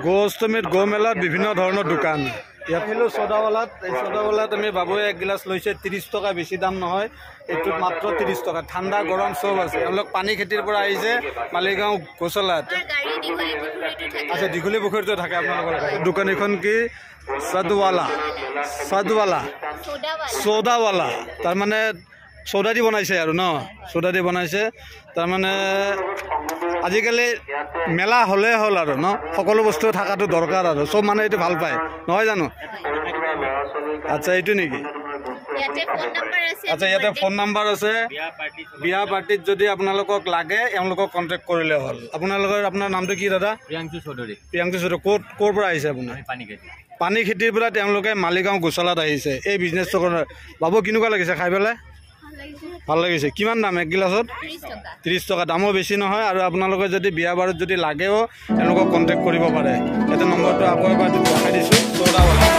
গৌষ্টমীত গৌ মেলাত বিভিন্ন ধৰণৰ দোকান ইয়াত আহিলোঁ ছদাৱালাত এই ছদাৱালাত আমি বাবুৱে এক গিলাচ লৈছে 30 টকা বেছি দাম নহয় এইটোত মাত্ৰ 30 টকা ঠাণ্ডা গৰম চব আছে এওঁলোক পানী খেতিৰ পৰা আহিছে মালিগাঁও গোচলাত আচ্ছা দীঘলী পুখুৰীটো থাকে আপোনালোকৰ দোকান এখন কি ছদাৱালা তাৰমানে চৌদা দি বনাইছে আৰু ন চৌদা দি বনাইছে তাৰমানে আজিকালি মেলা হ'লে হ'ল আৰু ন সকলো বস্তু থকাটো দৰকাৰ আৰু চব মানুহে এইটো ভাল পায় নহয় জানো আচ্ছা এইটো নেকি আচ্ছা ইয়াতে ফোন নাম্বাৰ আছে বিয়া পাৰ্টিত যদি আপোনালোকক লাগে এওঁলোকক কণ্টেক্ট কৰিলে হ'ল আপোনাৰ নামটো কি দাদা প্ৰিয়াংশু চৌধুৰী ক'ৰ পৰা আহিছে আপোনাৰ পানী খেতিৰ পৰা তেওঁলোকে মালিগাঁও গোচলাত আহিছে এই বিজনেছটো কৰা বাবু কেনেকুৱা লাগিছে খাই পেলাই ভাল লাগিছে কিমান দাম এক গিলাচত 30 টকা দামো বেছি নহয় আৰু আপোনালোকে যদি বিয়া বাৰত যদি লাগেও তেওঁলোকক কণ্টেক্ট কৰিব পাৰে এটা নম্বৰটো আকৌ এবাৰ দেখাই দিছোঁ